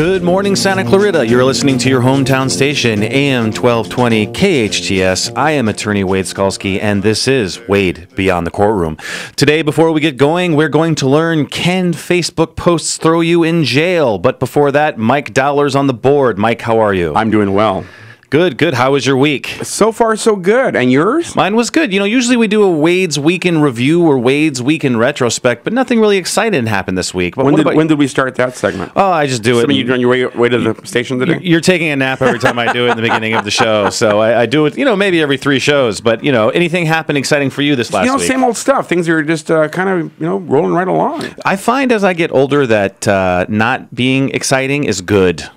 Good morning, Santa Clarita. You're listening to your hometown station, AM 1220 KHTS. I am attorney Wade Skalski, and this is Wade Beyond the Courtroom. Today, before we get going, we're going to learn, can Facebook posts throw you in jail? But before that, Mike Dowler's on the board. Mike, how are you? I'm doing well. Good, good. How was your week? So far, so good. And yours? Mine was good. You know, usually we do a Wade's Week in Review or Wade's Week in Retrospect, but nothing really exciting happened this week. But when did we start that segment? Oh, I just do it. I mean, you're on your way to the station today? You're taking a nap every time I do it in the beginning of the show. So I do it, maybe every 3 shows. But, anything happened exciting for you this last week? Same old stuff. Things are just kind of, rolling right along. I find as I get older that not being exciting is good.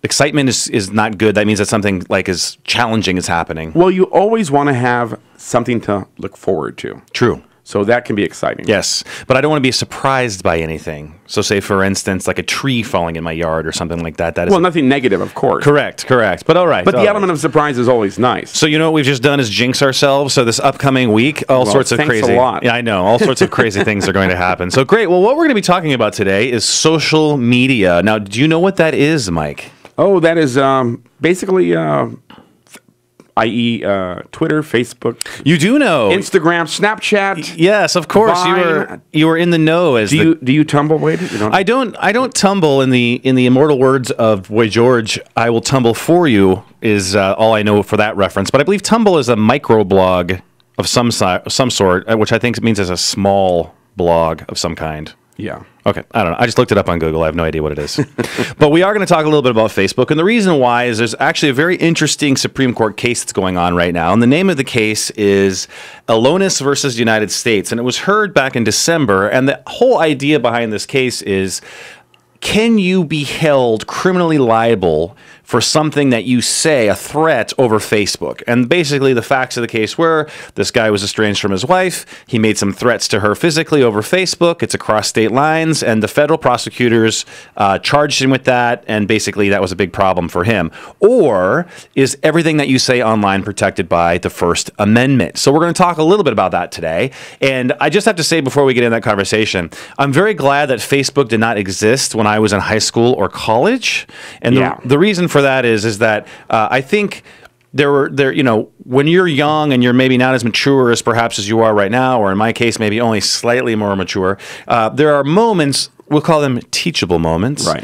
Excitement is not good. That means that something like as challenging is happening. Well, you always want to have something to look forward to. True. So that can be exciting. Yes, but I don't want to be surprised by anything. So say, for instance, like a tree falling in my yard or something like that. Well, nothing negative, of course. Correct. But all right. But the element of surprise is always nice. So you know what we've just done is jinx ourselves. So this upcoming week, all sorts of crazy. Thanks a lot. Yeah, I know. All sorts of crazy things are going to happen. So great. Well, what we're going to be talking about today is social media. Now, do you know what that is, Mike? Oh, that is basically, i.e., Twitter, Facebook. You do know Instagram, Snapchat. Yes, of course. Vine. You were in the know. Do you tumble, Wade? I don't tumble. In the immortal words of Boy George, I will tumble for you is all I know for that reference. But I believe tumble is a microblog of some sort, which I think means as a small blog of some kind. Yeah. Okay, I don't know. I just looked it up on Google. I have no idea what it is. But we are going to talk a little bit about Facebook. And the reason why is there's actually a very interesting Supreme Court case that's going on right now. And the name of the case is Elonis versus United States. And it was heard back in December. And the whole idea behind this case is, can you be held criminally liable for something that you say, a threat, over Facebook? And basically the facts of the case were this guy was estranged from his wife. He made some threats to her physically over Facebook. It's across state lines. And the federal prosecutors charged him with that. And basically that was a big problem for him. Or is everything that you say online protected by the First Amendment? So we're going to talk a little bit about that today. And I just have to say before we get into that conversation, I'm very glad that Facebook did not exist when I was in high school or college. And the reason for that is that I think when you're young and you're maybe not as mature as perhaps as you are right now, or in my case, maybe only slightly more mature, there are moments, we'll call them teachable moments, right,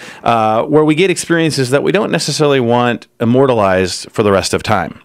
where we get experiences that we don't necessarily want immortalized for the rest of time.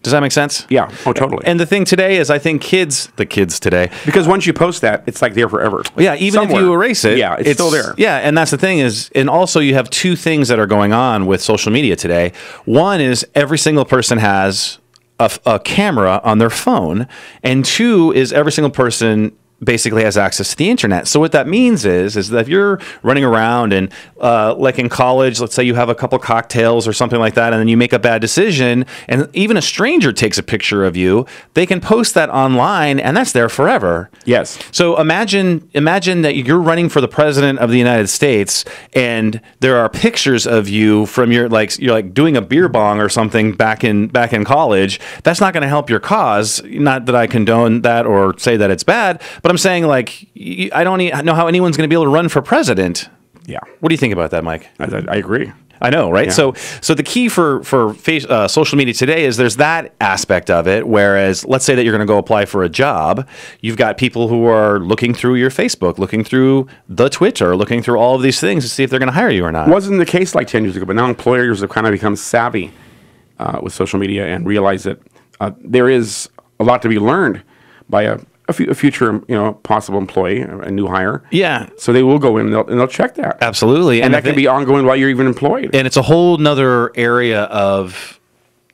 Does that make sense? Yeah. Oh, totally. And the thing today is, I think the kids today, because once you post that, it's like there forever. Yeah, even if you erase it, yeah, it's still there. Yeah, and that's the thing is, and also you have 2 things that are going on with social media today. One is every single person has a camera on their phone, and 2 is every single person basically has access to the internet. So what that means is that if you're running around and like in college, let's say you have a couple cocktails or something like that, and then you make a bad decision, and even a stranger takes a picture of you, they can post that online, and that's there forever. Yes. So imagine that you're running for the president of the United States, and there are pictures of you from you're like doing a beer bong or something back in college. That's not going to help your cause. Not that I condone that or say that it's bad, but I'm saying, I don't know how anyone's going to be able to run for president. Yeah. What do you think about that, Mike? I agree. I know, right? Yeah. So the key for social media today is there's that aspect of it, whereas let's say that you're going to go apply for a job. You've got people who are looking through your Facebook, looking through the Twitter, looking through all of these things to see if they're going to hire you or not. Wasn't the case like 10 years ago, but now employers have kind of become savvy with social media and realize that there is a lot to be learned by a future, possible employee, a new hire. Yeah. So they will go in and they'll check that. Absolutely. And that can be ongoing while you're even employed. And it's a whole nother area of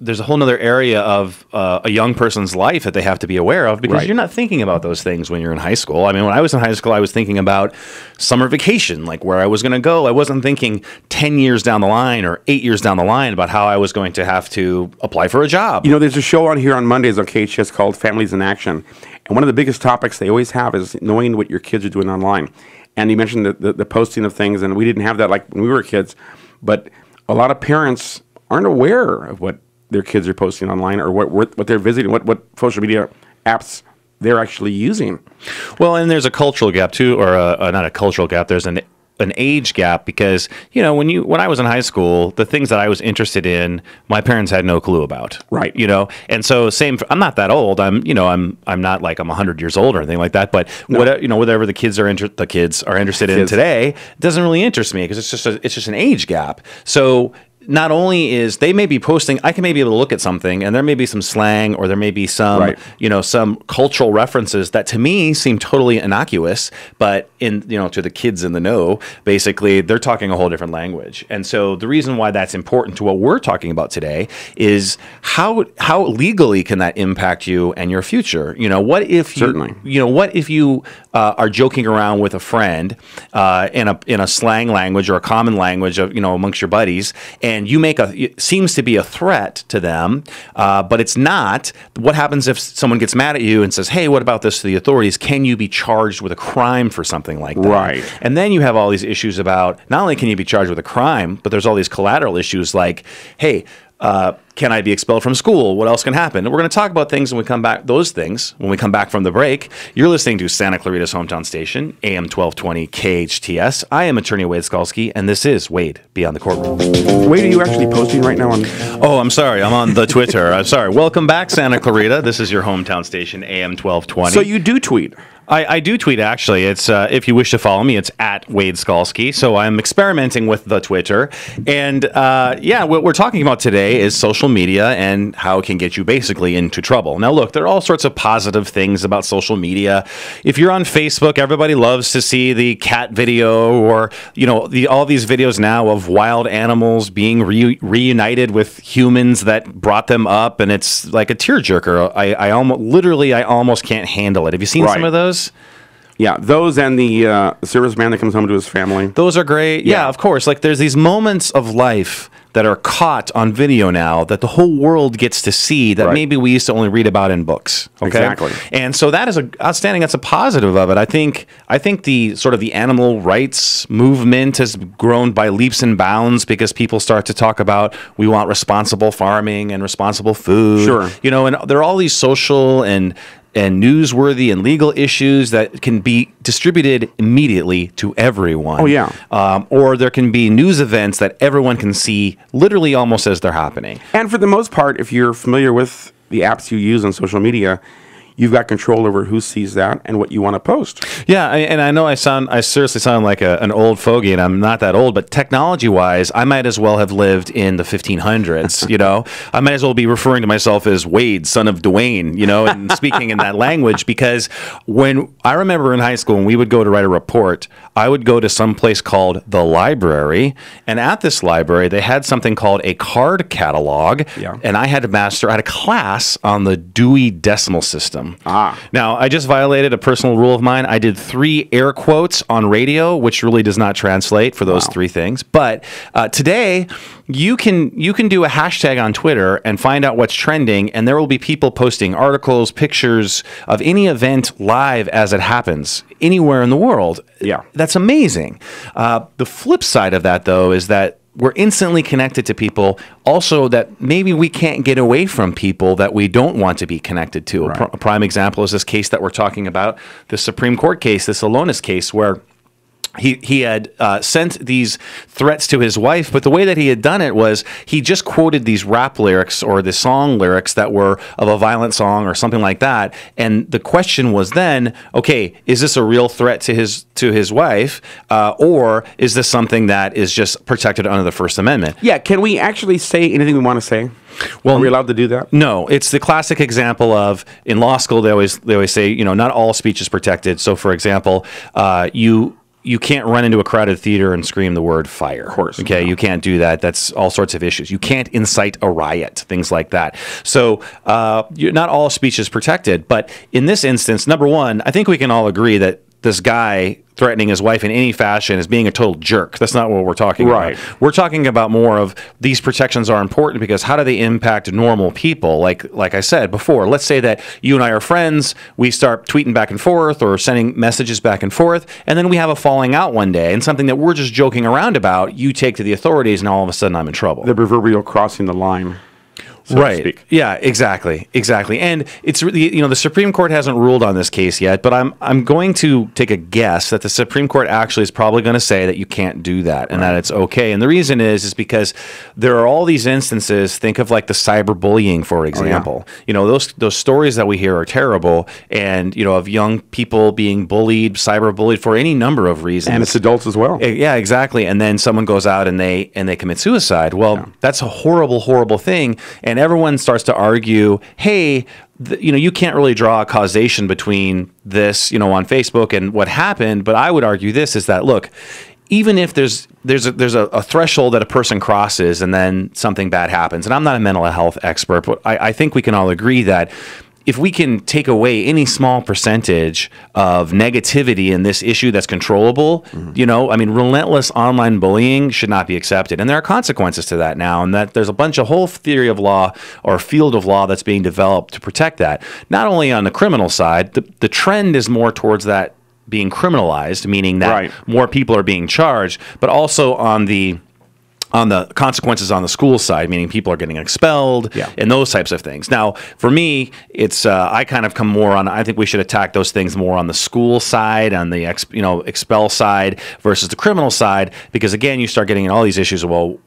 a young person's life that they have to be aware of, because you're not thinking about those things when you're in high school. I mean, when I was in high school, I was thinking about summer vacation, like where I was going to go. I wasn't thinking 10 years down the line or 8 years down the line about how I was going to have to apply for a job. There's a show on here on Mondays on KHS called Families in Action. And one of the biggest topics they always have is knowing what your kids are doing online. And you mentioned the posting of things, and we didn't have that like when we were kids. But a lot of parents aren't aware of what their kids are posting online or what they're visiting, what social media apps they're actually using. Well, and there's a cultural gap too, or not a cultural gap. There's an an age gap because when I was in high school, the things that I was interested in, my parents had no clue about. Right. And so I'm not that old. I'm not like I'm 100 years old or anything like that. But whatever the kids are interested in today, it doesn't really interest me because it's just an age gap. So not only is they may be posting, I can maybe be able to look at something and there may be some slang or there may be some, some cultural references that to me seem totally innocuous, but to the kids in the know, basically they're talking a whole different language. And so the reason why that's important to what we're talking about today is how legally can that impact you and your future? What if you are joking around with a friend in a slang language or a common language of amongst your buddies, and you make it seems to be a threat to them, but it's not. What happens if someone gets mad at you and says, "Hey, what about this to the authorities?" Can you be charged with a crime for something like that? Right. And then you have all these issues about not only can you be charged with a crime, but there's all these collateral issues like, hey, can I be expelled from school? What else can happen? And we're going to talk about things when we come back. Those things when we come back from the break. You're listening to Santa Clarita's hometown station, AM 1220 KHTS. I am attorney Wade Skalski, and this is Wade Beyond the Courtroom. Wade, are you actually posting right now on? Oh, I'm sorry. I'm on the Twitter. I'm sorry. Welcome back, Santa Clarita. This is your hometown station, AM 1220. So you do tweet. I do tweet, actually. It's if you wish to follow me, it's at Wade Skalski. So I'm experimenting with the Twitter. And what we're talking about today is social media and how it can get you basically into trouble. Now, look, there are all sorts of positive things about social media. If you're on Facebook, everybody loves to see the cat video or, all these videos now of wild animals being reunited with humans that brought them up. And it's like a tearjerker. I almost can't handle it. Have you seen some of those? Yeah, those and the serviceman that comes home to his family. Those are great. Yeah, of course. Like there's these moments of life that are caught on video now that the whole world gets to see that maybe we used to only read about in books. Okay? Exactly. And so that is outstanding. That's a positive of it. I think the sort of the animal rights movement has grown by leaps and bounds because people start to talk about we want responsible farming and responsible food. Sure. And there are all these social and newsworthy and legal issues that can be distributed immediately to everyone. Oh, yeah. Or there can be news events that everyone can see literally almost as they're happening. And for the most part, if you're familiar with the apps you use on social media, you've got control over who sees that and what you want to post. Yeah, and I know I seriously sound like an old fogey, and I'm not that old, but technology-wise, I might as well have lived in the 1500s, I might as well be referring to myself as Wade, son of Dwayne, and speaking in that language, because when I remember in high school, when we would go to write a report, I would go to some place called the library, and at this library, they had something called a card catalog, and I had a class on the Dewey Decimal System. Now, I just violated a personal rule of mine. I did 3 air quotes on radio, which really does not translate for those 3 things. But today, you can do a hashtag on Twitter and find out what's trending, and there will be people posting articles, pictures of any event live as it happens anywhere in the world. Yeah. That's amazing. The flip side of that, though, is that we're instantly connected to people also that maybe we can't get away from people that we don't want to be connected to. Right. A prime example is this case that we're talking about, the Supreme Court case, this Alonis case, where he had sent these threats to his wife, but the way that he had done it was he just quoted these rap lyrics or the song lyrics that were of a violent song or something like that. And the question was then, okay, is this a real threat to his wife, or is this something that is just protected under the First Amendment? Yeah, can we actually say anything we want to say? Well, are we allowed to do that? No, it's the classic example of in law school they always say not all speech is protected. So for example, you can't run into a crowded theater and scream the word fire. Of course. Okay, you can't do that. That's all sorts of issues. You can't incite a riot, things like that. So not all speech is protected. But in this instance, number one, I think we can all agree that this guy threatening his wife in any fashion is being a total jerk. That's not what we're talking about. We're talking about more of these protections are important because how do they impact normal people? Like I said before, let's say that you and I are friends, we start tweeting back and forth or sending messages back and forth, and then we have a falling out one day, and something that we're just joking around about, you take to the authorities, and all of a sudden I'm in trouble. The proverbial crossing the line. so to Right. speak. Yeah, exactly. Exactly. And it's really, the Supreme Court hasn't ruled on this case yet, but I'm going to take a guess that the Supreme Court actually is probably going to say that you can't do that and that it's okay. And the reason is because there are all these instances. Think of like the cyberbullying, for example. Those stories that we hear are terrible, and of young people being bullied, cyberbullied for any number of reasons. And it's adults as well. Yeah, exactly. And then someone goes out and they commit suicide. Well, that's a horrible, horrible thing. And everyone starts to argue, hey, you can't really draw a causation between this, on Facebook and what happened. But I would argue this is that, look, even if there's a threshold that a person crosses and then something bad happens, and I'm not a mental health expert, but I think we can all agree that if we can take away any small percentage of negativity in this issue that's controllable, relentless online bullying should not be accepted. And there are consequences to that now, and that there's a bunch of whole theory of law or field of law that's being developed to protect that. Not only on the criminal side, the trend is more towards that being criminalized, meaning that more people are being charged, but also on the consequences on the school side, meaning people are getting expelled and those types of things. Now, for me, it's I kind of come more on. I think we should attack those things more on the school side, on the expel side versus the criminal side, because again, you start getting in all these issues of, well,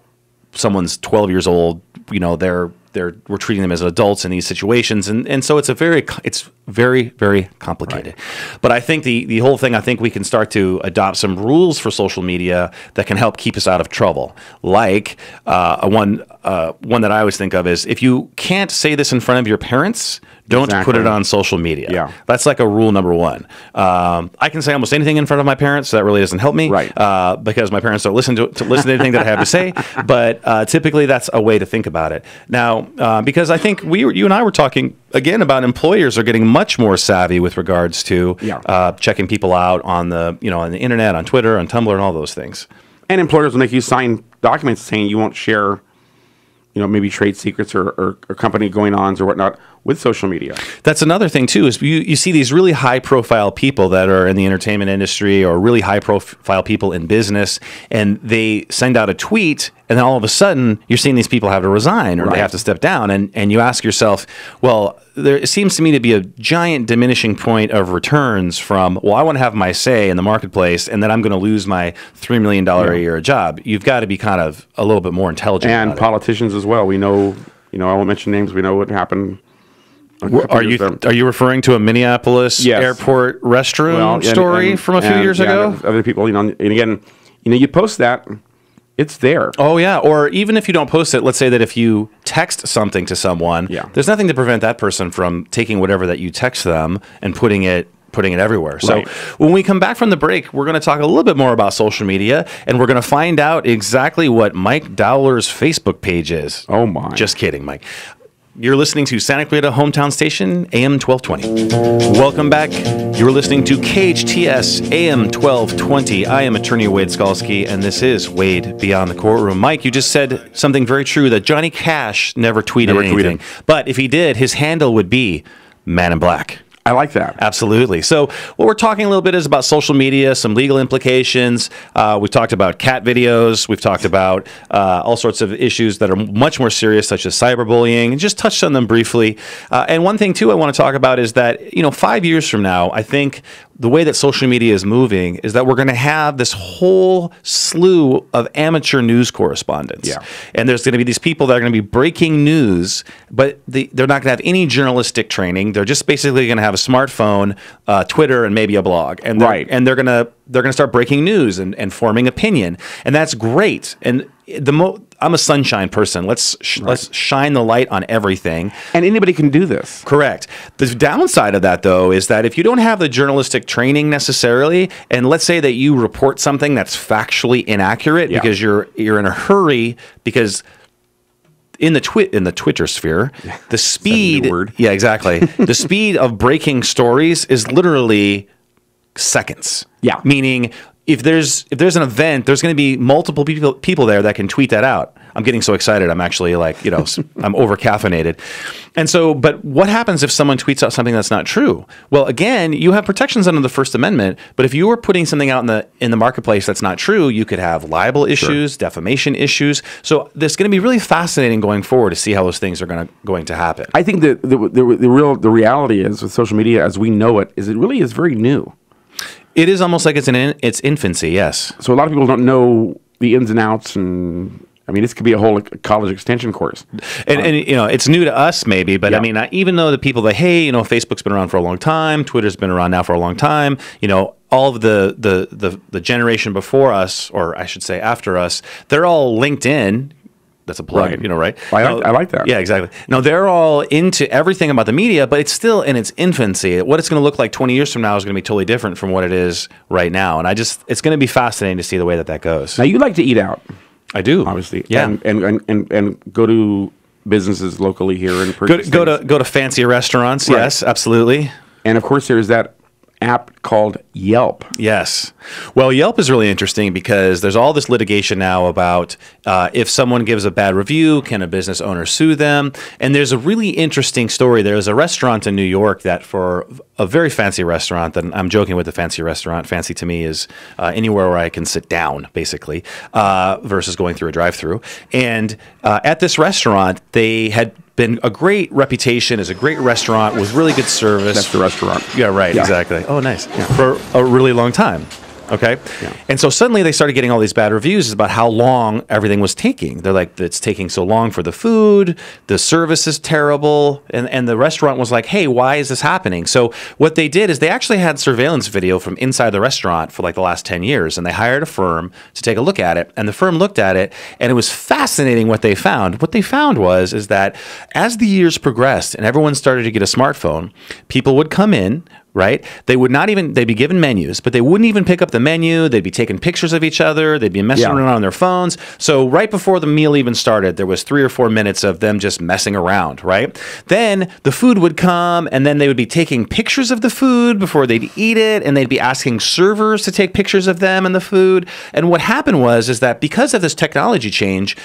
someone's 12 years old, we're treating them as adults in these situations, and so it's very, very complicated. Right. But I think the whole thing, I think we can start to adopt some rules for social media that can help keep us out of trouble. Like one that I always think of is, if you can't say this in front of your parents, don't put it on social media. Yeah. That's like a rule number one. I can say almost anything in front of my parents, so that really doesn't help me, because my parents don't listen to anything that I have to say. But typically, that's a way to think about it. Now, because I think you and I were talking again about employers are getting much more savvy with regards to checking people out on the on the internet, on Twitter, on Tumblr, and all those things. And employers will make you sign documents saying you won't share, maybe trade secrets or company going-ons or whatnot with social media. That's another thing, too, is you see these really high-profile people that are in the entertainment industry or really high-profile people in business, and they send out a tweet, and then all of a sudden, you're seeing these people have to resign or they have to step down, and you ask yourself, well, it seems to me to be a giant diminishing point of returns from, well, I want to have my say in the marketplace, and then I'm going to lose my $3 million a year job. You've got to be kind of a little bit more intelligent. And politicians as well. We know, I won't mention names. We know what happened. Are you referring to a Minneapolis airport restroom story from a few years ago? Other people, and again, you post that. It's there. Oh, yeah. Or even if you don't post it, let's say that if you text something to someone, there's nothing to prevent that person from taking whatever that you text them and putting it everywhere. So when we come back from the break, we're going to talk a little bit more about social media, and we're going to find out exactly what Mike Dowler's Facebook page is. Oh, my. Just kidding, Mike. You're listening to Santa Clarita Hometown Station, AM 1220. Welcome back. You're listening to KHTS, AM 1220. I am attorney Wade Skalski, and this is Wade Beyond the Courtroom. Mike, you just said something very true, that Johnny Cash never tweeted anything. But if he did, his handle would be Man in Black. I like that. Absolutely. So what we're talking a little bit is about social media, some legal implications. We've talked about cat videos. We've talked about all sorts of issues that are much more serious, such as cyberbullying, and just touched on them briefly. And one thing, too, I want to talk about is that, 5 years from now, I think the way that social media is moving is that we're going to have this whole slew of amateur news correspondents. Yeah. And there's going to be these people that are going to be breaking news, but they're not going to have any journalistic training. They're just basically going to have a smartphone, Twitter, and maybe a blog. And they're going to start breaking news and forming opinion. And that's great. And I'm a sunshine person. Let's shine the light on everything. And anybody can do this. Correct. The downside of that, though, is that if you don't have the journalistic training necessarily, and let's say that you report something that's factually inaccurate because you're in a hurry, because in the Twitter sphere, the speed, exactly, the speed of breaking stories is literally seconds. Yeah, meaning, if there's an event, there's going to be multiple people there that can tweet that out. I'm getting so excited. I'm actually like, I'm over caffeinated. And so, but what happens if someone tweets out something that's not true? Well, again, you have protections under the First Amendment, but if you were putting something out in the marketplace that's not true, you could have libel issues, defamation issues. So there's going to be really fascinating going forward to see how those things are going to happen. I think the reality is with social media as we know it is it really is very new. It is almost like it's in its infancy, yes. So a lot of people don't know the ins and outs, and I mean, this could be a whole college extension course. And it's new to us maybe, but I mean, even though the people that, hey, Facebook's been around for a long time, Twitter's been around now for a long time, all of the generation before us, or I should say after us, they're all LinkedIn. That's a plug, right? I like that. Yeah, exactly. Now, they're all into everything about the media, but it's still in its infancy. What it's going to look like 20 years from now is going to be totally different from what it is right now. And it's going to be fascinating to see the way that goes. Now, you like to eat out. I do. Obviously. Yeah. And go to businesses locally here and purchase go to fancy restaurants. Right. Yes, absolutely. And, of course, there's that app called Yelp. Yes. Well, Yelp is really interesting because there's all this litigation now about if someone gives a bad review, can a business owner sue them? And there's a really interesting story. There's a restaurant in New York that for a very fancy restaurant, that I'm joking with the fancy restaurant. Fancy to me is anywhere where I can sit down, basically, versus going through a drive-through. And at this restaurant, they had been a great reputation as a great restaurant with really good service. That's the restaurant. Yeah, right, exactly. Oh, nice. Yeah. For a really long time. Okay. Yeah. And so suddenly they started getting all these bad reviews about how long everything was taking. They're like, it's taking so long for the food, the service is terrible. And the restaurant was like, hey, why is this happening? So what they did is they actually had surveillance video from inside the restaurant for like the last 10 years. And they hired a firm to take a look at it. And the firm looked at it, and it was fascinating what they found. What they found is that as the years progressed and everyone started to get a smartphone, people would come in, right? They'd be given menus, but they wouldn't even pick up the menu. They'd be taking pictures of each other. They'd be messing around on their phones. So right before the meal even started, there was 3 or 4 minutes of them just messing around, right? Then the food would come, and then they would be taking pictures of the food before they'd eat it, and they'd be asking servers to take pictures of them and the food. And what happened is that because of this technology change,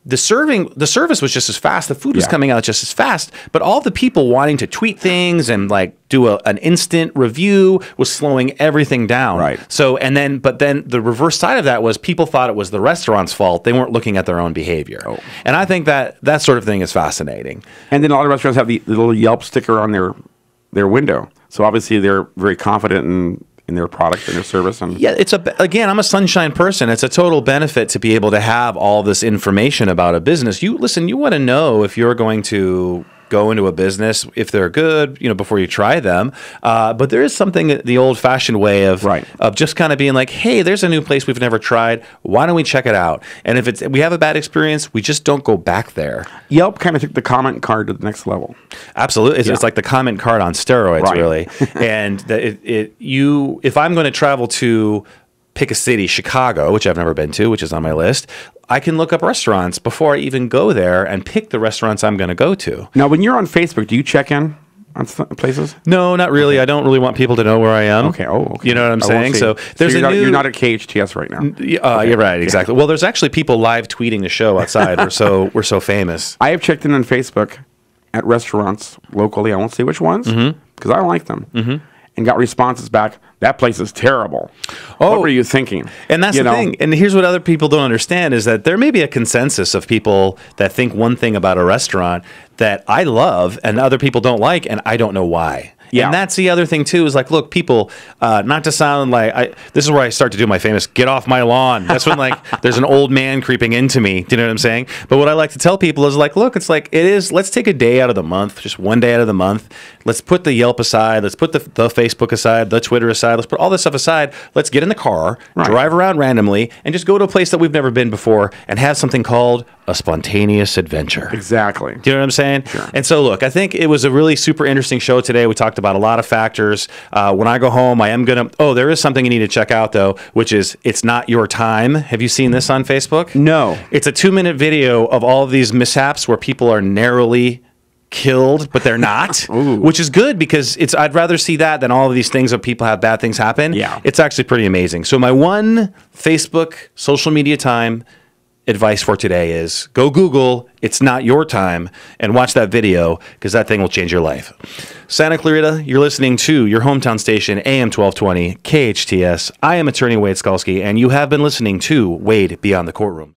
the service was just as fast. The food was coming out just as fast, but all the people wanting to tweet things and like do an instant review was slowing everything down. Right. So, but then the reverse side of that was people thought it was the restaurant's fault. They weren't looking at their own behavior. Oh. And I think that sort of thing is fascinating. And then a lot of restaurants have the little Yelp sticker on their window. So obviously they're very confident in their product and their service. And yeah, again, I'm a sunshine person. It's a total benefit to be able to have all this information about a business. You want to know if you're going to go into a business, if they're good, before you try them. But there is something, the old-fashioned way of just kind of being like, hey, there's a new place we've never tried. Why don't we check it out? And if we have a bad experience, we just don't go back there. Yelp kind of took the comment card to the next level. Absolutely. It's like the comment card on steroids, really. And if I'm going to travel to pick a city, Chicago, which I've never been to, which is on my list, I can look up restaurants before I even go there and pick the restaurants I'm going to go to. Now, when you're on Facebook, do you check in on places? No, not really. Okay. I don't really want people to know where I am. Okay. Oh, okay. You know what I'm saying? So you're not at KHTS right now. You're right. Exactly. Yeah. Well, there's actually people live tweeting the show outside. We're so famous. I have checked in on Facebook at restaurants locally. I won't say which ones because I don't like them. Mm-hmm. And got responses back. That place is terrible. Oh, what were you thinking? And that's the thing. And here's what other people don't understand is that there may be a consensus of people that think one thing about a restaurant that I love and other people don't like, and I don't know why. Yeah. And that's the other thing, too, is like, look, people, not to sound like, this is where I start to do my famous, get off my lawn. That's when, like, there's an old man creeping into me. Do you know what I'm saying? But what I like to tell people is, like, look, it's like, let's take a day out of the month, just one day out of the month. Let's put the Yelp aside. Let's put the Facebook aside, the Twitter aside. Let's put all this stuff aside. Let's get in the car, drive around randomly, and just go to a place that we've never been before and have something called a spontaneous adventure. Exactly. Do you know what I'm saying? Sure. And so, look, I think it was a really super interesting show today. We talked about a lot of factors. When I go home, I am going to... Oh, there is something you need to check out, though, which is It's Not Your Time. Have you seen this on Facebook? No. It's a 2-minute video of all of these mishaps where people are narrowly killed, but they're not, which is good because I'd rather see that than all of these things where people have bad things happen. Yeah. It's actually pretty amazing. So my one Facebook social media time advice for today is go Google "It's Not Your Time" and watch that video, because that thing will change your life. Santa Clarita, you're listening to your hometown station, AM 1220 KHTS. I am attorney Wade Skalski, and you have been listening to Wade Beyond the Courtroom.